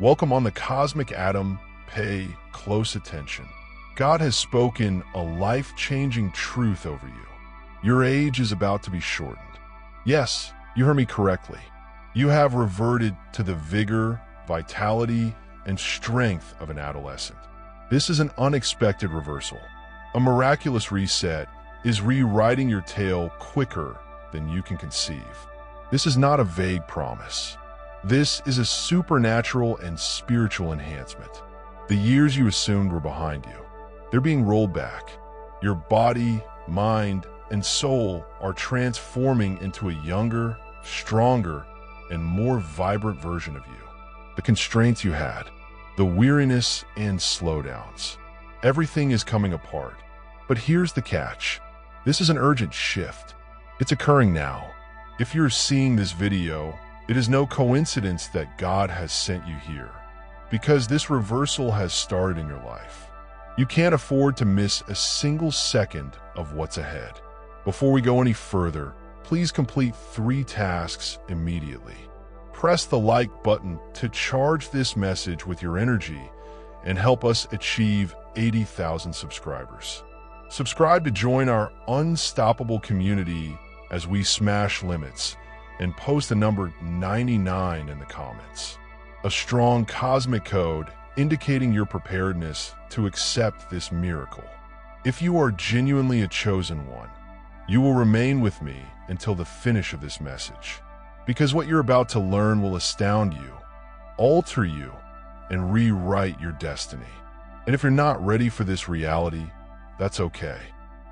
Welcome on the Cosmic Atom. Pay close attention. God has spoken a life-changing truth over you. Your age is about to be shortened. Yes, you heard me correctly. You have reverted to the vigor, vitality, and strength of an adolescent. This is an unexpected reversal. A miraculous reset is rewriting your tale quicker than you can conceive. This is not a vague promise. This is a supernatural and spiritual enhancement. The years you assumed were behind you, they're being rolled back. Your body, mind, and soul are transforming into a younger, stronger, and more vibrant version of you. The constraints you had, the weariness and slowdowns, everything is coming apart. But here's the catch. This is an urgent shift. It's occurring now. If you're seeing this video, it is no coincidence that God has sent you here, because this reversal has started in your life. You can't afford to miss a single second of what's ahead. Before we go any further, please complete 3 tasks immediately. Press the like button to charge this message with your energy and help us achieve 80,000 subscribers. Subscribe to join our unstoppable community as we smash limits, and post the number 99 in the comments. A strong cosmic code indicating your preparedness to accept this miracle. If you are genuinely a chosen one, you will remain with me until the finish of this message, because what you're about to learn will astound you, alter you, and rewrite your destiny. And if you're not ready for this reality, that's okay.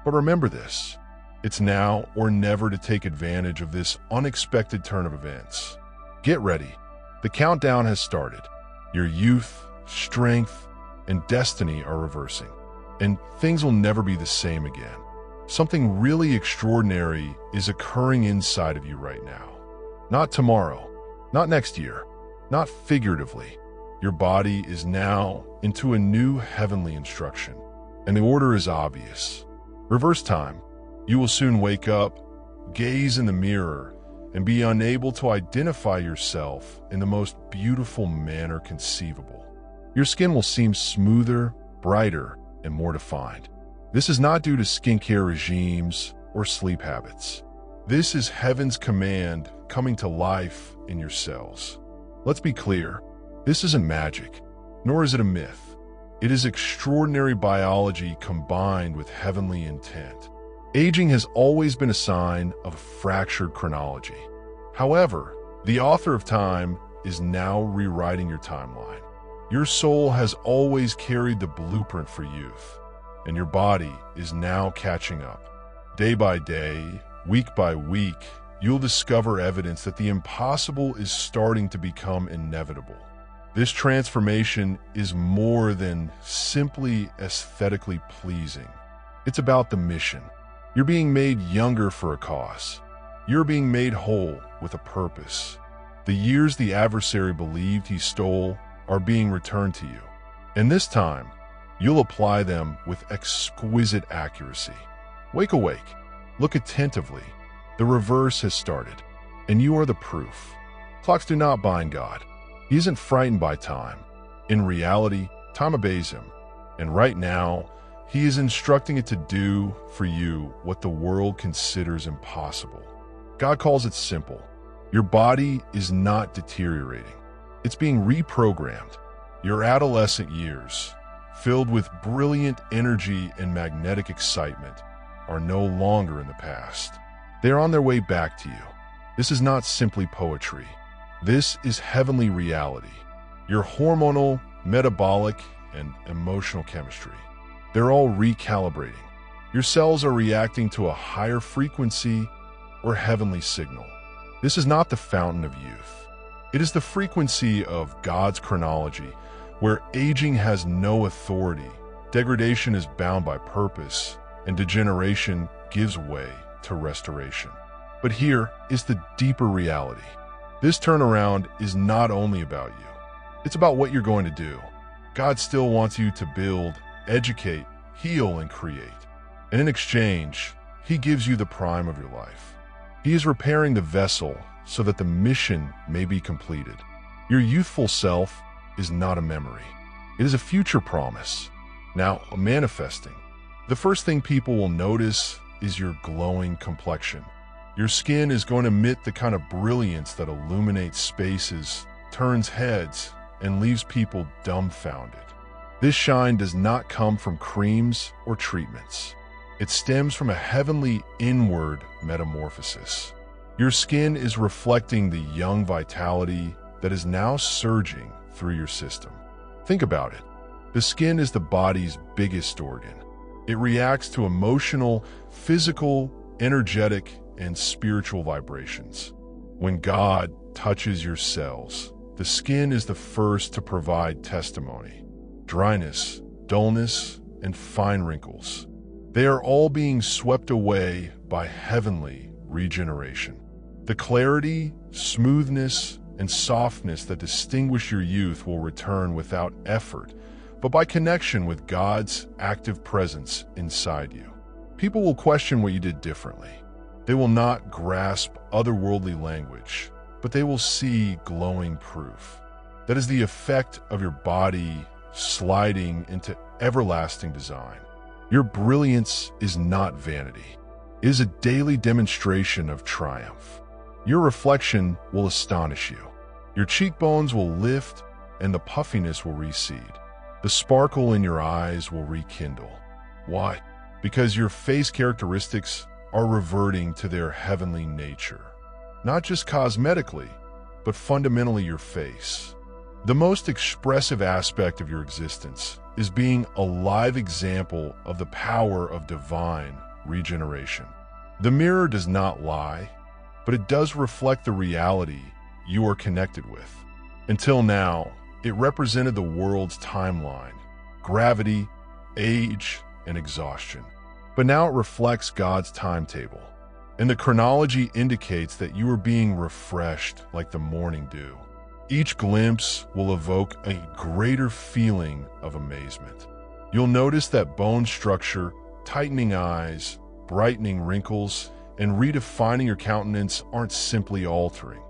But remember this. It's now or never to take advantage of this unexpected turn of events. Get ready. The countdown has started. Your youth, strength, and destiny are reversing, and things will never be the same again. Something really extraordinary is occurring inside of you right now. Not tomorrow, not next year, not figuratively. Your body is now into a new heavenly instruction, and the order is obvious. Reverse time. You will soon wake up, gaze in the mirror, and be unable to identify yourself in the most beautiful manner conceivable. Your skin will seem smoother, brighter, and more defined. This is not due to skincare regimes or sleep habits. This is heaven's command coming to life in your cells. Let's be clear, this isn't magic, nor is it a myth. It is extraordinary biology combined with heavenly intent. Aging has always been a sign of fractured chronology. However, the author of time is now rewriting your timeline. Your soul has always carried the blueprint for youth, and your body is now catching up. Day by day, week by week, you'll discover evidence that the impossible is starting to become inevitable. This transformation is more than simply aesthetically pleasing. It's about the mission. You're being made younger for a cause. You're being made whole with a purpose. The years the adversary believed he stole are being returned to you. And this time, you'll apply them with exquisite accuracy. Wake awake. Look attentively. The reverse has started, and you are the proof. Clocks do not bind God. He isn't frightened by time. In reality, time obeys him. And right now, he is instructing it to do for you what the world considers impossible. God calls it simple. Your body is not deteriorating. It's being reprogrammed. Your adolescent years, filled with brilliant energy and magnetic excitement, are no longer in the past. They are on their way back to you. This is not simply poetry. This is heavenly reality. Your hormonal, metabolic, and emotional chemistry. They're all recalibrating. Your cells are reacting to a higher frequency or heavenly signal. This is not the fountain of youth. It is the frequency of God's chronology, where aging has no authority, degradation is bound by purpose, and degeneration gives way to restoration. But here is the deeper reality. This turnaround is not only about you. It's about what you're going to do. God still wants you to build, educate, heal, and create. And in exchange, he gives you the prime of your life. He is repairing the vessel so that the mission may be completed. Your youthful self is not a memory. It is a future promise, now manifesting. The first thing people will notice is your glowing complexion. Your skin is going to emit the kind of brilliance that illuminates spaces, turns heads, and leaves people dumbfounded. This shine does not come from creams or treatments. It stems from a heavenly inward metamorphosis. Your skin is reflecting the young vitality that is now surging through your system. Think about it. The skin is the body's biggest organ. It reacts to emotional, physical, energetic, and spiritual vibrations. When God touches your cells, the skin is the first to provide testimony. Dryness, dullness, and fine wrinkles. They are all being swept away by heavenly regeneration. The clarity, smoothness, and softness that distinguish your youth will return without effort, but by connection with God's active presence inside you. People will question what you did differently. They will not grasp otherworldly language, but they will see glowing proof. That is the effect of your body sliding into everlasting design. Your brilliance is not vanity. It is a daily demonstration of triumph. Your reflection will astonish you. Your cheekbones will lift and the puffiness will recede. The sparkle in your eyes will rekindle. Why? Because your face characteristics are reverting to their heavenly nature. Not just cosmetically, but fundamentally your face. The most expressive aspect of your existence is being a live example of the power of divine regeneration. The mirror does not lie, but it does reflect the reality you are connected with. Until now, it represented the world's timeline, gravity, age, and exhaustion. But now it reflects God's timetable, and the chronology indicates that you are being refreshed like the morning dew. Each glimpse will evoke a greater feeling of amazement. You'll notice that bone structure, tightening eyes, brightening wrinkles, and redefining your countenance aren't simply altering.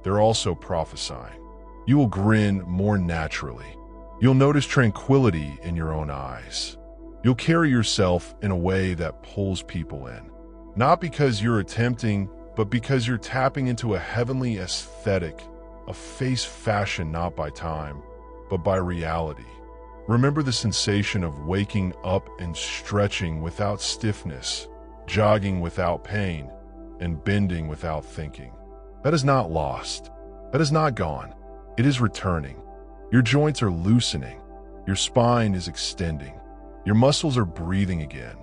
They're also prophesying. You will grin more naturally. You'll notice tranquility in your own eyes. You'll carry yourself in a way that pulls people in. Not because you're attempting, but because you're tapping into a heavenly aesthetic, a face fashioned not by time, but by reality. Remember the sensation of waking up and stretching without stiffness, jogging without pain, and bending without thinking. That is not lost. That is not gone. It is returning. Your joints are loosening. Your spine is extending. Your muscles are breathing again.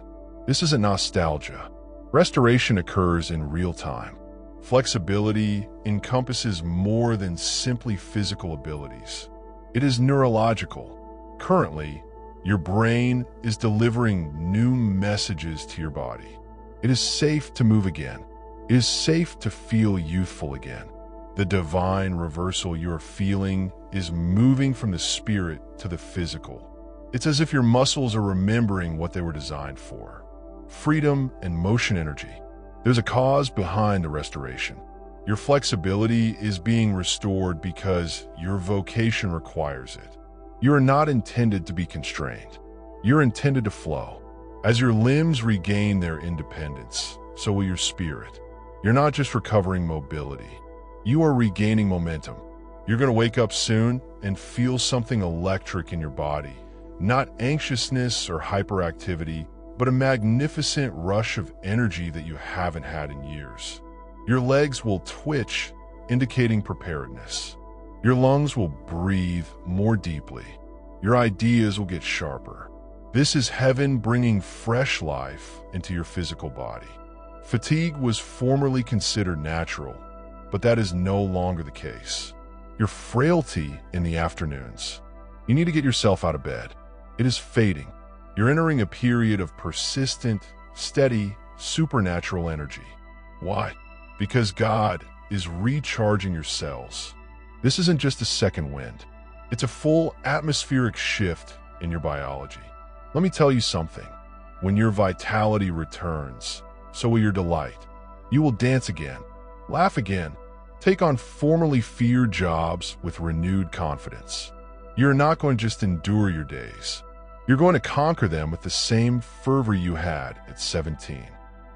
This isn't nostalgia. Restoration occurs in real time. Flexibility encompasses more than simply physical abilities. It is neurological. Currently, your brain is delivering new messages to your body. It is safe to move again. It is safe to feel youthful again. The divine reversal you're feeling is moving from the spirit to the physical. It's as if your muscles are remembering what they were designed for. Freedom and motion energy. There's a cause behind the restoration. Your flexibility is being restored because your vocation requires it. You are not intended to be constrained. You're intended to flow. As your limbs regain their independence, so will your spirit. You're not just recovering mobility. You are regaining momentum. You're going to wake up soon and feel something electric in your body. Not anxiousness or hyperactivity, but a magnificent rush of energy that you haven't had in years. Your legs will twitch, indicating preparedness. Your lungs will breathe more deeply. Your ideas will get sharper. This is heaven bringing fresh life into your physical body. Fatigue was formerly considered natural, but that is no longer the case. Your frailty in the afternoons. You need to get yourself out of bed. It is fading. You're entering a period of persistent, steady, supernatural energy. Why? Because God is recharging your cells. This isn't just a second wind. It's a full atmospheric shift in your biology. Let me tell you something. When your vitality returns, so will your delight. You will dance again, laugh again, take on formerly feared jobs with renewed confidence. You're not going to just endure your days. You're going to conquer them with the same fervor you had at 17.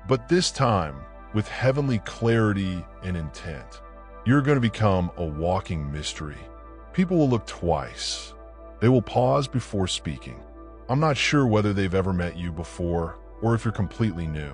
But this time, with heavenly clarity and intent, you're going to become a walking mystery. People will look twice. They will pause before speaking. I'm not sure whether they've ever met you before or if you're completely new.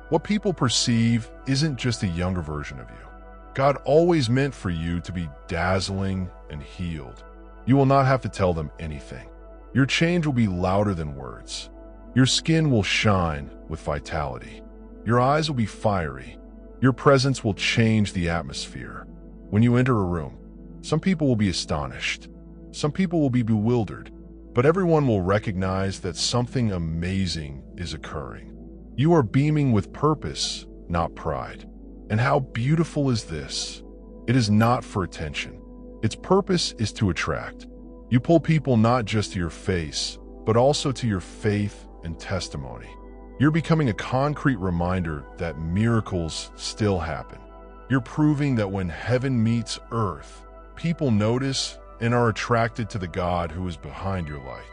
What people perceive isn't just a younger version of you. God always meant for you to be dazzling and healed. You will not have to tell them anything. Your change will be louder than words. Your skin will shine with vitality. Your eyes will be fiery. Your presence will change the atmosphere. When you enter a room, some people will be astonished. Some people will be bewildered. But everyone will recognize that something amazing is occurring. You are beaming with purpose, not pride. And how beautiful is this? It is not for attention. Its purpose is to attract. You pull people not just to your face, but also to your faith and testimony. You're becoming a concrete reminder that miracles still happen. You're proving that when heaven meets earth, people notice and are attracted to the God who is behind your light.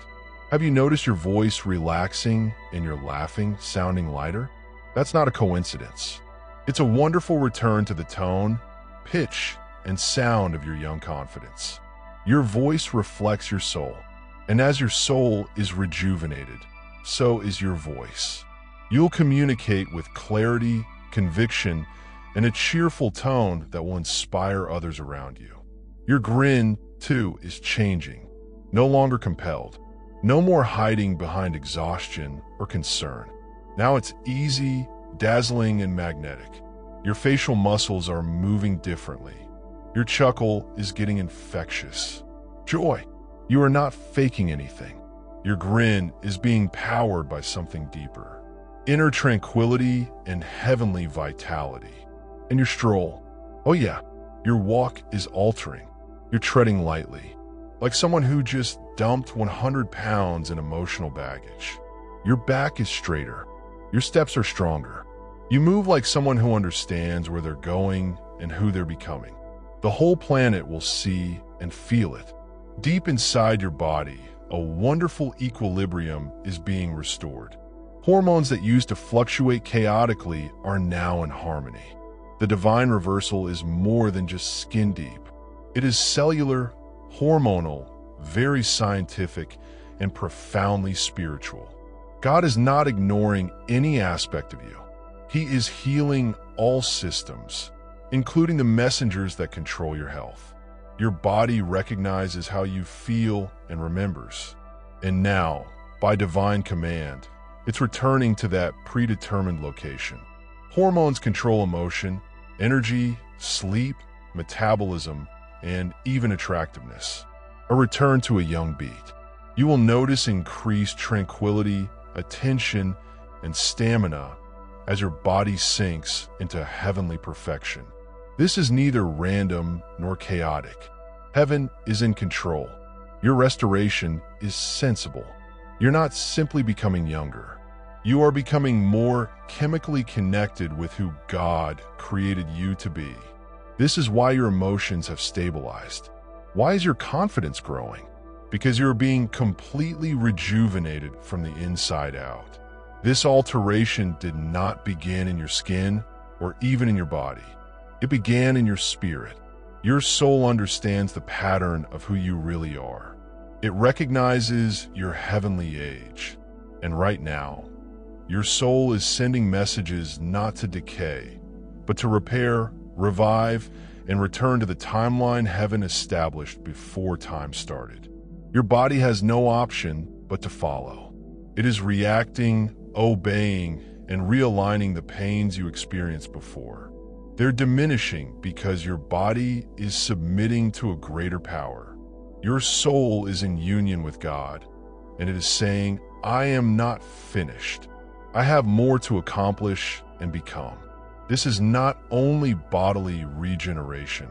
Have you noticed your voice relaxing and your laughing sounding lighter? That's not a coincidence. It's a wonderful return to the tone, pitch, and sound of your young confidence. Your voice reflects your soul, and as your soul is rejuvenated, so is your voice. You'll communicate with clarity, conviction, and a cheerful tone that will inspire others around you. Your grin, too, is changing, no longer compelled. No more hiding behind exhaustion or concern. Now it's easy, dazzling, and magnetic. Your facial muscles are moving differently. Your chuckle is getting infectious. Joy. You are not faking anything. Your grin is being powered by something deeper. Inner tranquility and heavenly vitality. And your stroll. Oh yeah, your walk is altering. You're treading lightly, like someone who just dumped 100 pounds in emotional baggage. Your back is straighter. Your steps are stronger. You move like someone who understands where they're going and who they're becoming. The whole planet will see and feel it. Deep inside your body, a wonderful equilibrium is being restored. Hormones that used to fluctuate chaotically are now in harmony. The divine reversal is more than just skin deep. It is cellular, hormonal, very scientific, and profoundly spiritual. God is not ignoring any aspect of you. He is healing all systems, including the messengers that control your health. Your body recognizes how you feel and remembers. And now, by divine command, it's returning to that predetermined location. Hormones control emotion, energy, sleep, metabolism, and even attractiveness. A return to a young beat. You will notice increased tranquility, attention, and stamina as your body sinks into heavenly perfection. This is neither random nor chaotic. Heaven is in control. Your restoration is sensible. You're not simply becoming younger. You are becoming more chemically connected with who God created you to be. This is why your emotions have stabilized. Why is your confidence growing? Because you're being completely rejuvenated from the inside out. This alteration did not begin in your skin or even in your body. It began in your spirit. Your soul understands the pattern of who you really are. It recognizes your heavenly age. And right now, your soul is sending messages not to decay, but to repair, revive, and return to the timeline heaven established before time started. Your body has no option but to follow. It is reacting, obeying, and realigning the pains you experienced before. They're diminishing because your body is submitting to a greater power. Your soul is in union with God, and it is saying, I am not finished. I have more to accomplish and become. This is not only bodily regeneration,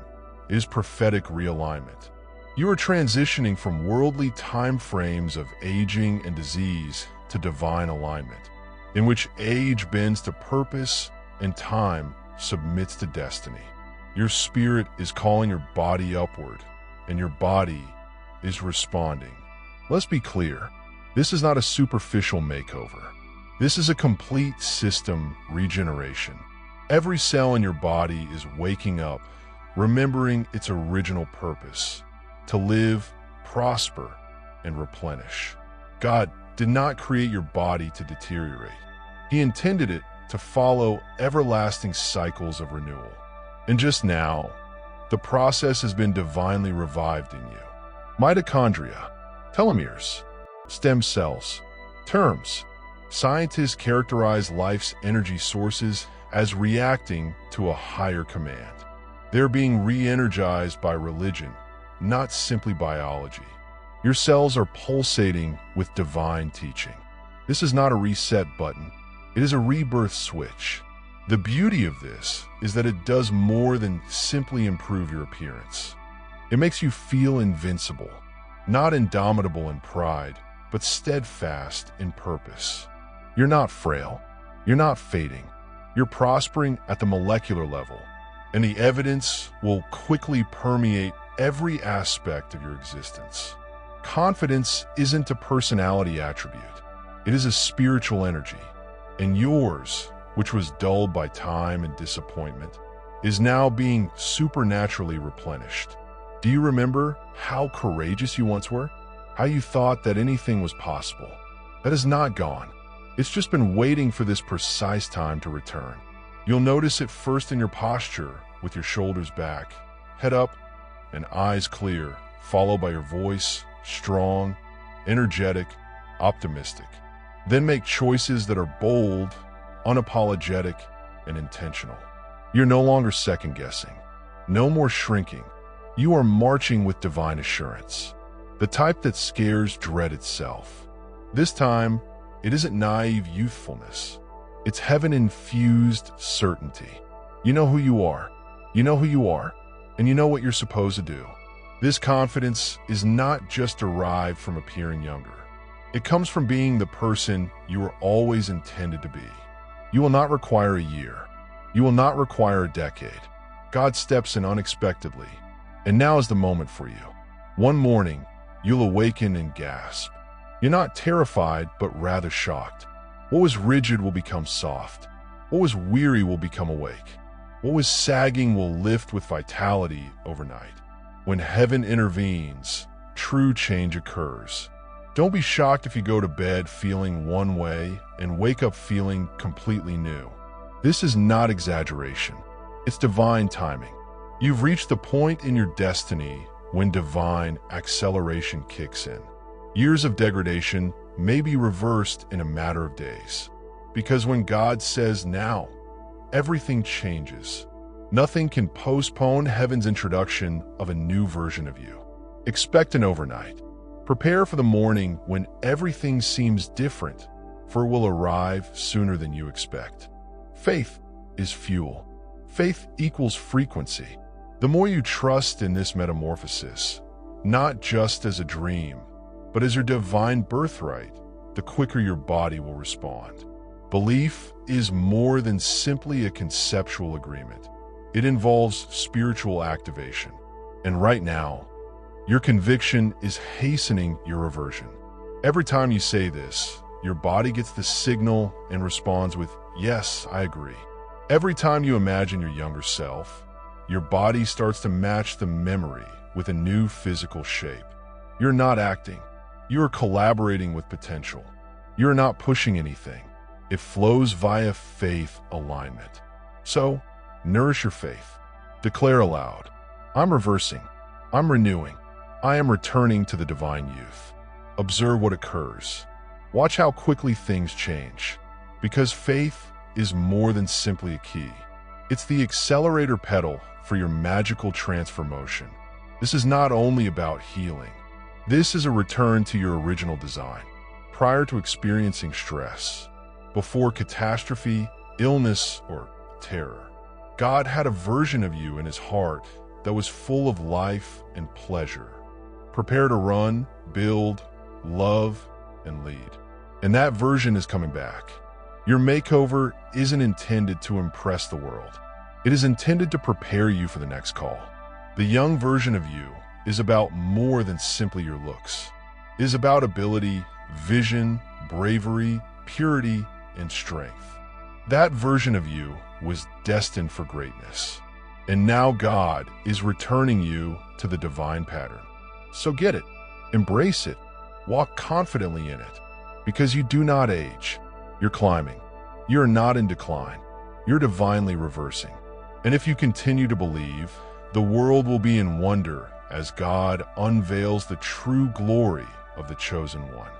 it is prophetic realignment. You are transitioning from worldly time frames of aging and disease to divine alignment, in which age bends to purpose and time submits to destiny. Your spirit is calling your body upward, and your body, is responding. Let's be clear. This is not a superficial makeover. This is a complete system regeneration. Every cell in your body is waking up, remembering its original purpose: to live, prosper, and replenish. God did not create your body to deteriorate. He intended it to follow everlasting cycles of renewal. And just now, the process has been divinely revived in you. Mitochondria, telomeres, stem cells, terms. Scientists characterize life's energy sources as reacting to a higher command. They're being re-energized by religion, not simply biology. Your cells are pulsating with divine teaching. This is not a reset button. It is a rebirth switch. The beauty of this is that it does more than simply improve your appearance. It makes you feel invincible, not indomitable in pride, but steadfast in purpose. You're not frail. You're not fading. You're prospering at the molecular level, and the evidence will quickly permeate every aspect of your existence. Confidence isn't a personality attribute. It is a spiritual energy, and yours, which was dulled by time and disappointment, is now being supernaturally replenished. Do you remember how courageous you once were? How you thought that anything was possible? That is not gone. It's just been waiting for this precise time to return. You'll notice it first in your posture, with your shoulders back, head up, and eyes clear, followed by your voice, strong, energetic, optimistic. Then make choices that are bold, unapologetic, and intentional. You're no longer second-guessing. No more shrinking. You are marching with divine assurance, the type that scares dread itself. This time, it isn't naive youthfulness. It's heaven-infused certainty. You know who you are. You know who you are, and you know what you're supposed to do. This confidence is not just derived from appearing younger. It comes from being the person you were always intended to be. You will not require a year. You will not require a decade. God steps in unexpectedly, and now is the moment for you. One morning, you'll awaken and gasp. You're not terrified, but rather shocked. What was rigid will become soft. What was weary will become awake. What was sagging will lift with vitality overnight. When heaven intervenes, true change occurs. Don't be shocked if you go to bed feeling one way and wake up feeling completely new. This is not exaggeration. It's divine timing. You've reached the point in your destiny when divine acceleration kicks in. Years of degradation may be reversed in a matter of days. Because when God says now, everything changes. Nothing can postpone heaven's introduction of a new version of you. Expect an overnight. Prepare for the morning when everything seems different, for it will arrive sooner than you expect. Faith is fuel. Faith equals frequency. The more you trust in this metamorphosis, not just as a dream, but as your divine birthright, the quicker your body will respond. Belief is more than simply a conceptual agreement. It involves spiritual activation. And right now, your conviction is hastening your reversion. Every time you say this, your body gets the signal and responds with, "Yes, I agree." Every time you imagine your younger self, your body starts to match the memory with a new physical shape. You're not acting. You are collaborating with potential. You are not pushing anything. It flows via faith alignment. So, nourish your faith. Declare aloud, "I'm reversing. I'm renewing. I am returning to the divine youth." Observe what occurs. Watch how quickly things change. Because faith is more than simply a key. It's the accelerator pedal for your magical transformation. This is not only about healing. This is a return to your original design, prior to experiencing stress, before catastrophe, illness, or terror. God had a version of you in his heart that was full of life and pleasure. Prepare to run, build, love, and lead. And that version is coming back. Your makeover isn't intended to impress the world. It is intended to prepare you for the next call. The young version of you is about more than simply your looks. It is about ability, vision, bravery, purity, and strength. That version of you was destined for greatness. And now God is returning you to the divine pattern. So get it, embrace it, walk confidently in it, because you do not age. You're climbing. You're not in decline. You're divinely reversing. And if you continue to believe, the world will be in wonder as God unveils the true glory of the chosen one.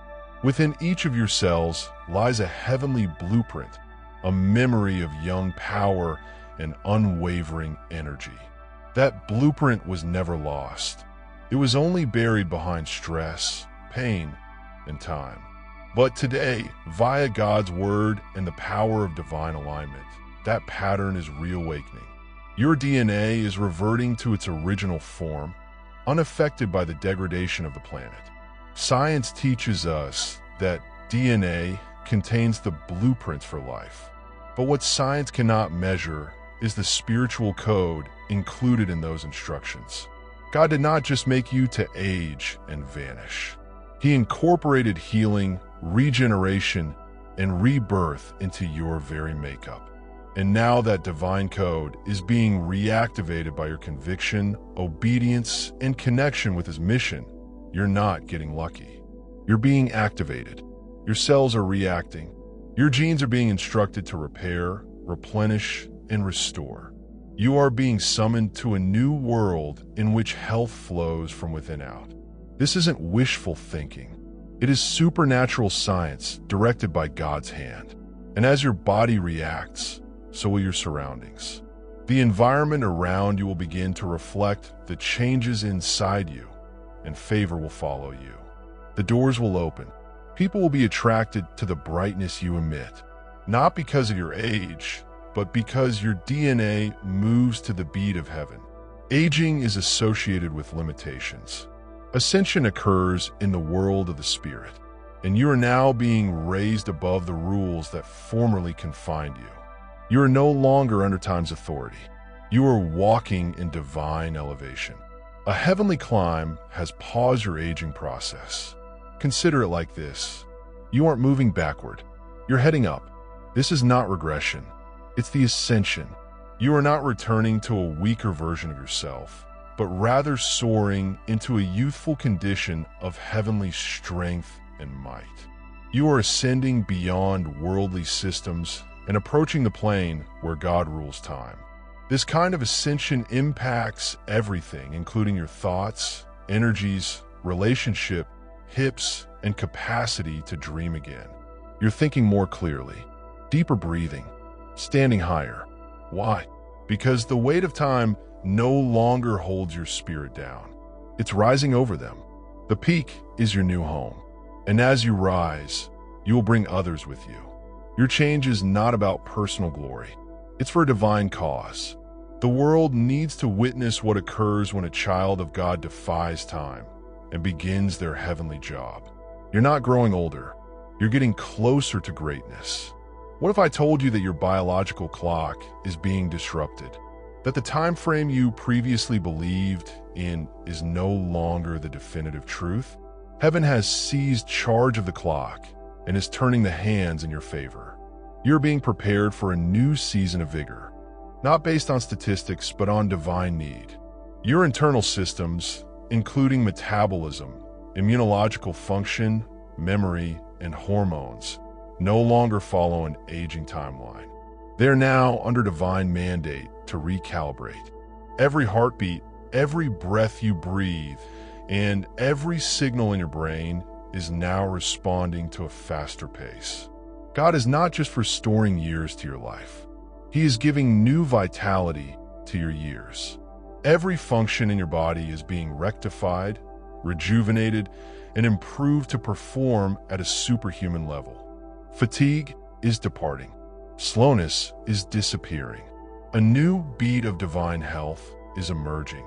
Within each of your cells lies a heavenly blueprint, a memory of young power and unwavering energy. That blueprint was never lost. It was only buried behind stress, pain, and time. But today, via God's word and the power of divine alignment, that pattern is reawakening. Your DNA is reverting to its original form, unaffected by the degradation of the planet. Science teaches us that DNA contains the blueprints for life. But what science cannot measure is the spiritual code included in those instructions. God did not just make you to age and vanish. He incorporated healing, regeneration, and rebirth into your very makeup. And now that divine code is being reactivated by your conviction, obedience, and connection with His mission. You're not getting lucky. You're being activated. Your cells are reacting. Your genes are being instructed to repair, replenish, and restore. You are being summoned to a new world in which health flows from within out. This isn't wishful thinking. It is supernatural science directed by God's hand. And as your body reacts, so will your surroundings. The environment around you will begin to reflect the changes inside you, and favor will follow you. The doors will open. People will be attracted to the brightness you emit, not because of your age, but because your DNA moves to the beat of heaven. Aging is associated with limitations. Ascension occurs in the world of the spirit, and you are now being raised above the rules that formerly confined you. You are no longer under time's authority. You are walking in divine elevation. A heavenly climb has paused your aging process. Consider it like this. You aren't moving backward. You're heading up. This is not regression. It's the ascension. You are not returning to a weaker version of yourself, but rather soaring into a youthful condition of heavenly strength and might. You are ascending beyond worldly systems and approaching the plane where God rules time. This kind of ascension impacts everything, including your thoughts, energies, relationship, hips, and capacity to dream again. You're thinking more clearly, deeper breathing, standing higher. Why? Because the weight of time no longer holds your spirit down. It's rising over them. The peak is your new home. And as you rise, you will bring others with you. Your change is not about personal glory. It's for a divine cause. The world needs to witness what occurs when a child of God defies time and begins their heavenly job. You're not growing older. You're getting closer to greatness. What if I told you that your biological clock is being disrupted? That the time frame you previously believed in is no longer the definitive truth? Heaven has seized charge of the clock and is turning the hands in your favor. You're being prepared for a new season of vigor, not based on statistics, but on divine need. Your internal systems, including metabolism, immunological function, memory, and hormones, no longer follow an aging timeline. They're now under divine mandate to recalibrate. Every heartbeat, every breath you breathe, and every signal in your brain is now responding to a faster pace. God is not just restoring years to your life. He is giving new vitality to your years. Every function in your body is being rectified, rejuvenated, and improved to perform at a superhuman level. Fatigue is departing. Slowness is disappearing. A new beat of divine health is emerging.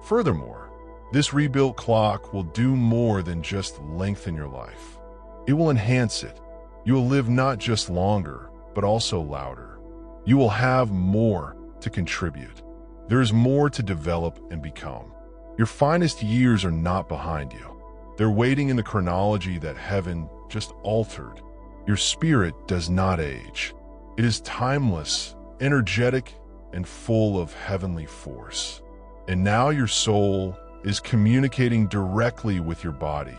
Furthermore, this rebuilt clock will do more than just lengthen your life. It will enhance it. You will live not just longer, but also louder. You will have more to contribute. There is more to develop and become. Your finest years are not behind you. They're waiting in the chronology that heaven just altered. Your spirit does not age. It is timeless, energetic, and full of heavenly force. And now your soul is communicating directly with your body,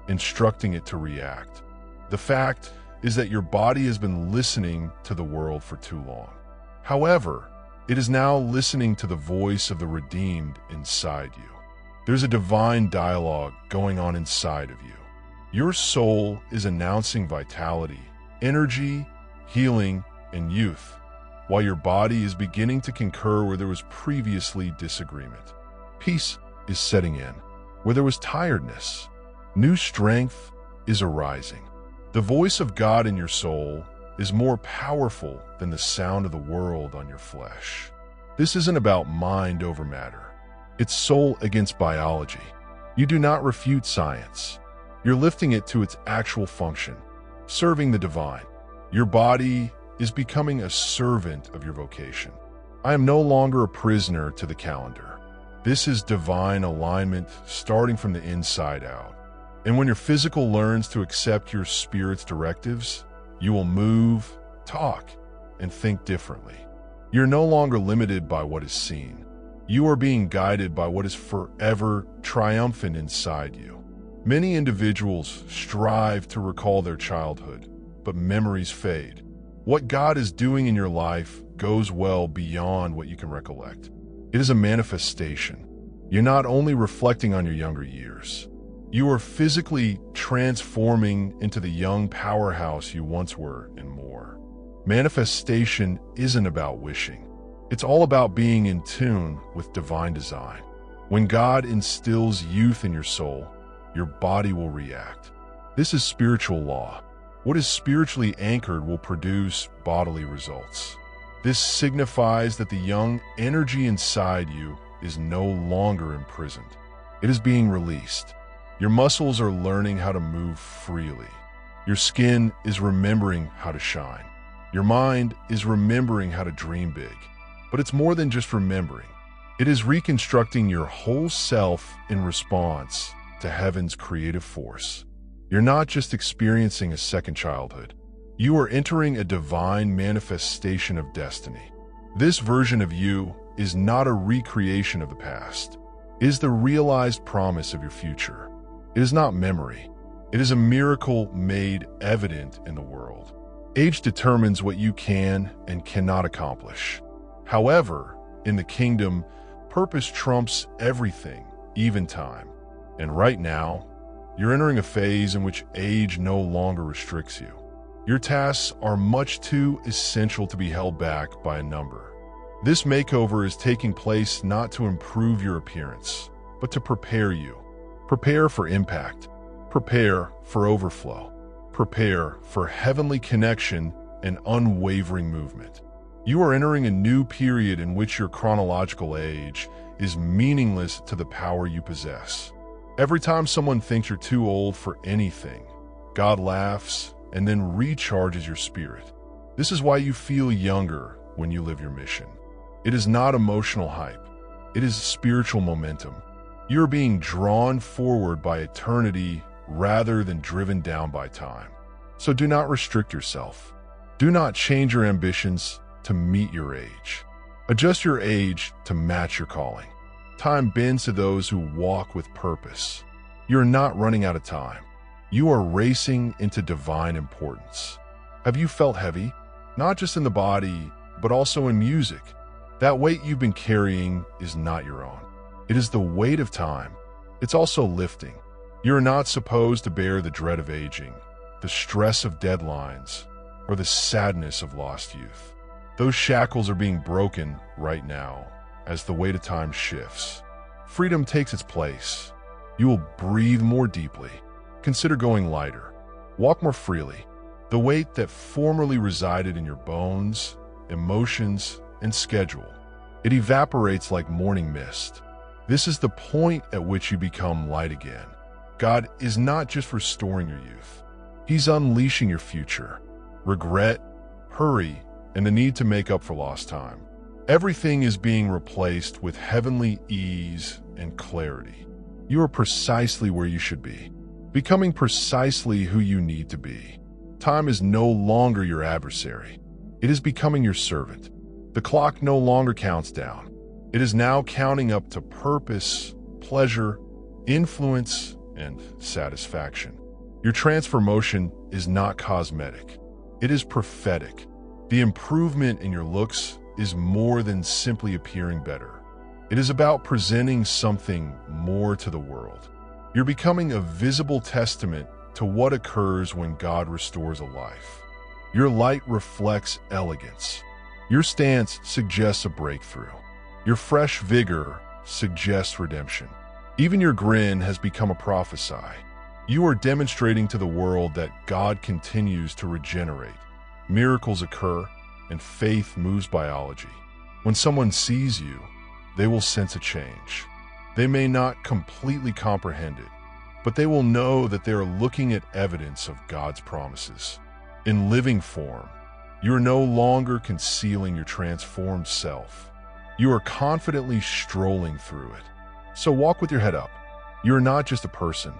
instructing it to react. The fact is that your body has been listening to the world for too long. However, it is now listening to the voice of the redeemed inside you. There's a divine dialogue going on inside of you. Your soul is announcing vitality, energy, healing, and youth, while your body is beginning to concur where there was previously disagreement. Peace is setting in where there was tiredness. New strength is arising. The voice of God in your soul is more powerful than the sound of the world on your flesh. This isn't about mind over matter. It's soul against biology. You do not refute science. You're lifting it to its actual function, serving the divine. Your body is becoming a servant of your vocation. I am no longer a prisoner to the calendar. This is divine alignment starting from the inside out. And when your physical learns to accept your spirit's directives, you will move, talk, and think differently. You're no longer limited by what is seen. You are being guided by what is forever triumphant inside you. Many individuals strive to recall their childhood, but memories fade. What God is doing in your life goes well beyond what you can recollect. It is a manifestation. You're not only reflecting on your younger years, you are physically transforming into the young powerhouse you once were and more. Manifestation isn't about wishing. It's all about being in tune with divine design. When God instills youth in your soul, your body will react. This is spiritual law. What is spiritually anchored will produce bodily results. This signifies that the young energy inside you is no longer imprisoned. It is being released. Your muscles are learning how to move freely. Your skin is remembering how to shine. Your mind is remembering how to dream big. But it's more than just remembering. It is reconstructing your whole self in response to heaven's creative force. You're not just experiencing a second childhood. You are entering a divine manifestation of destiny. This version of you is not a recreation of the past. It is the realized promise of your future. It is not memory. It is a miracle made evident in the world. Age determines what you can and cannot accomplish. However, in the kingdom, purpose trumps everything, even time. And right now, you're entering a phase in which age no longer restricts you. Your tasks are much too essential to be held back by a number. This makeover is taking place not to improve your appearance, but to prepare you. Prepare for impact. Prepare for overflow. Prepare for heavenly connection and unwavering movement. You are entering a new period in which your chronological age is meaningless to the power you possess. Every time someone thinks you're too old for anything, God laughs and then recharges your spirit. This is why you feel younger when you live your mission. It is not emotional hype. It is spiritual momentum. You are being drawn forward by eternity rather than driven down by time. So do not restrict yourself. Do not change your ambitions to meet your age. Adjust your age to match your calling. Time bends to those who walk with purpose. You are not running out of time. You are racing into divine importance. Have you felt heavy? Not just in the body, but also in music. That weight you've been carrying is not your own. It is the weight of time. It's also lifting. You are not supposed to bear the dread of aging, the stress of deadlines, or the sadness of lost youth. Those shackles are being broken right now as the weight of time shifts. Freedom takes its place. You will breathe more deeply. Consider going lighter. Walk more freely. The weight that formerly resided in your bones, emotions, and schedule, it evaporates like morning mist. This is the point at which you become light again. God is not just restoring your youth. He's unleashing your future. Regret, hurry, and the need to make up for lost time. Everything is being replaced with heavenly ease and clarity. You are precisely where you should be, becoming precisely who you need to be. Time is no longer your adversary. It is becoming your servant. The clock no longer counts down. It is now counting up to purpose, pleasure, influence, and satisfaction. Your transformation is not cosmetic. It is prophetic. The improvement in your looks is more than simply appearing better. It is about presenting something more to the world. You're becoming a visible testament to what occurs when God restores a life. Your light reflects elegance. Your stance suggests a breakthrough. Your fresh vigor suggests redemption. Even your grin has become a prophecy. You are demonstrating to the world that God continues to regenerate. Miracles occur, and faith moves biology. When someone sees you, they will sense a change. They may not completely comprehend it, but they will know that they are looking at evidence of God's promises. In living form, you are no longer concealing your transformed self. You are confidently strolling through it. So walk with your head up. You are not just a person.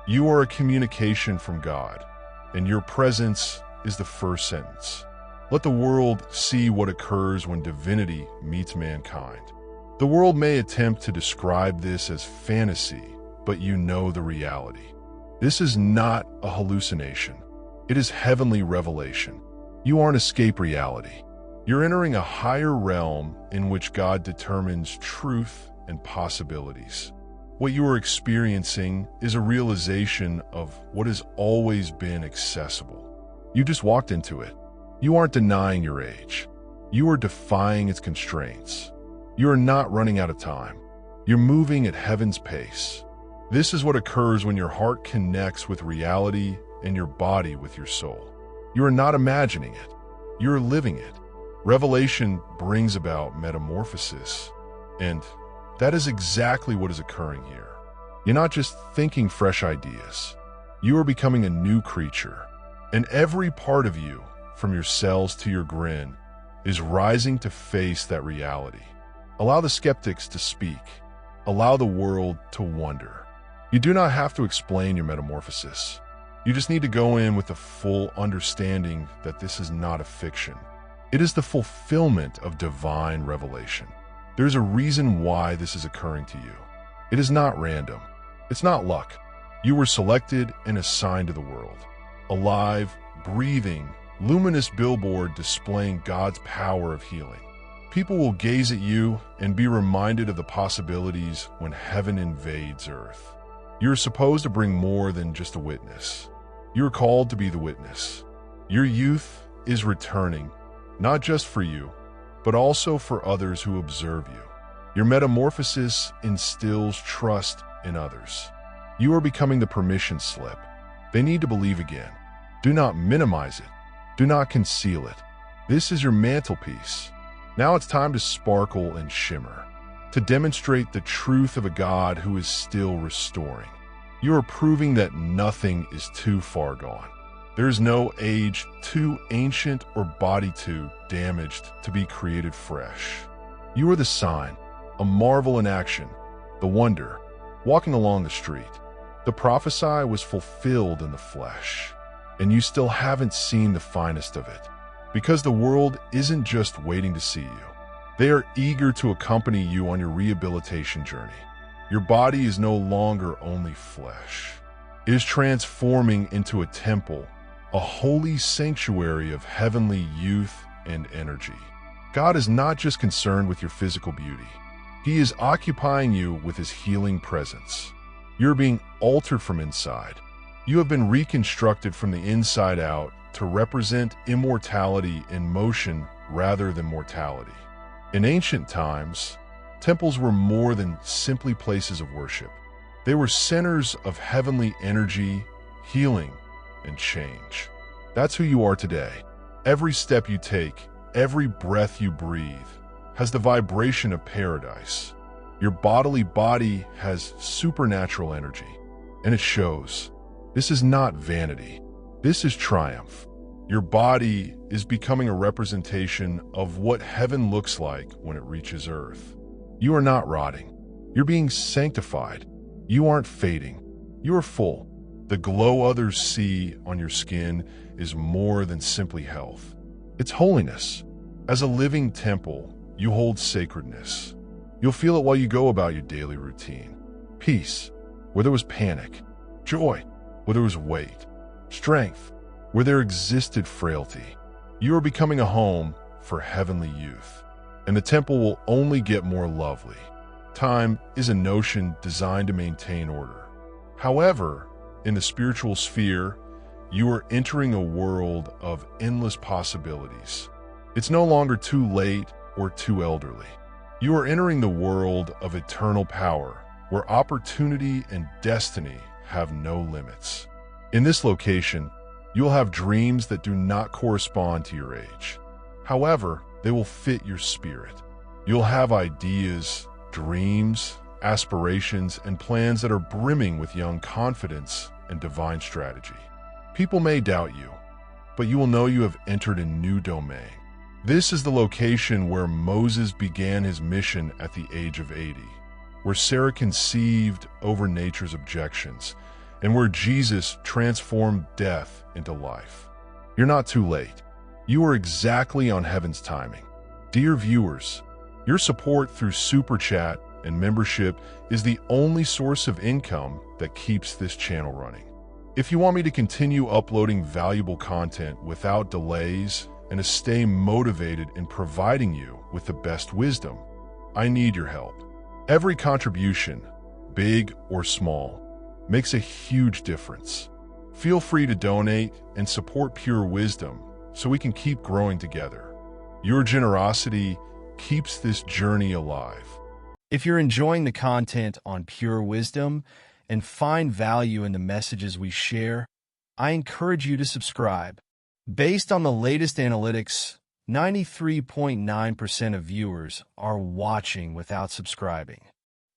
You are a communication from God, and your presence is the first sentence. Let the world see what occurs when divinity meets mankind. The world may attempt to describe this as fantasy, but you know the reality. This is not a hallucination. It is heavenly revelation. You aren't escape reality. You're entering a higher realm in which God determines truth and possibilities. What you are experiencing is a realization of what has always been accessible. You just walked into it. You aren't denying your age. You are defying its constraints. You are not running out of time. You're moving at heaven's pace. This is what occurs when your heart connects with reality and your body with your soul. You are not imagining it. You are living it. Revelation brings about metamorphosis, and that is exactly what is occurring here. You're not just thinking fresh ideas. You are becoming a new creature, and every part of you, from your cells to your grin, is rising to face that reality. Allow the skeptics to speak. Allow the world to wonder. You do not have to explain your metamorphosis. You just need to go in with the full understanding that this is not a fiction. It is the fulfillment of divine revelation. There's a reason why this is occurring to you. It is not random. It's not luck. You were selected and assigned to the world. Alive, breathing, luminous billboard displaying God's power of healing. People will gaze at you and be reminded of the possibilities when heaven invades earth. You're supposed to bring more than just a witness. You're called to be the witness. Your youth is returning, not just for you, but also for others who observe you. Your metamorphosis instills trust in others. You are becoming the permission slip. They need to believe again. Do not minimize it. Do not conceal it. This is your mantelpiece. Now it's time to sparkle and shimmer, to demonstrate the truth of a God who is still restoring. You are proving that nothing is too far gone. There is no age too ancient or body too damaged to be created fresh. You are the sign, a marvel in action, the wonder, walking along the street. The prophesy was fulfilled in the flesh, and you still haven't seen the finest of it, because the world isn't just waiting to see you. They are eager to accompany you on your rehabilitation journey. Your body is no longer only flesh. It is transforming into a temple, a holy sanctuary of heavenly youth and energy. God is not just concerned with your physical beauty. He is occupying you with his healing presence. You're being altered from inside. You have been reconstructed from the inside out to represent immortality in motion rather than mortality. In ancient times, temples were more than simply places of worship. They were centers of heavenly energy, healing, and change. That's who you are today. Every step you take, every breath you breathe, has the vibration of paradise. Your bodily body has supernatural energy, and it shows. This is not vanity. This is triumph. Your body is becoming a representation of what heaven looks like when it reaches earth. You are not rotting. You're being sanctified. You aren't fading. You are full. The glow others see on your skin is more than simply health. It's holiness. As a living temple, you hold sacredness. You'll feel it while you go about your daily routine. Peace, where there was panic. Joy, where there was weight. Strength, where there existed frailty. You are becoming a home for heavenly youth, and the temple will only get more lovely. Time is a notion designed to maintain order. However, in the spiritual sphere, you are entering a world of endless possibilities. It's no longer too late or too elderly. You are entering the world of eternal power, where opportunity and destiny have no limits. In this location, you'll have dreams that do not correspond to your age. However, they will fit your spirit. You'll have ideas, dreams, aspirations, and plans that are brimming with young confidence and divine strategy. People may doubt you, but you will know you have entered a new domain. This is the location where Moses began his mission at the age of 80, where Sarah conceived over nature's objections, and where Jesus transformed death into life. You're not too late. You are exactly on heaven's timing. Dear viewers, your support through Super Chat and membership is the only source of income that keeps this channel running. If you want me to continue uploading valuable content without delays and to stay motivated in providing you with the best wisdom, I need your help. Every contribution, big or small, makes a huge difference. Feel free to donate and support Pure Wisdom so we can keep growing together. Your generosity keeps this journey alive. If you're enjoying the content on Pure Wisdom and find value in the messages we share, I encourage you to subscribe. Based on the latest analytics, 93.9% of viewers are watching without subscribing.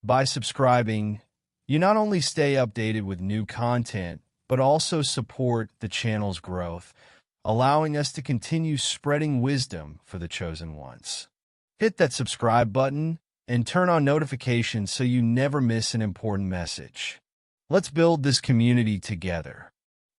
By subscribing, you not only stay updated with new content, but also support the channel's growth, allowing us to continue spreading wisdom for the chosen ones. Hit that subscribe button and turn on notifications so you never miss an important message. Let's build this community together.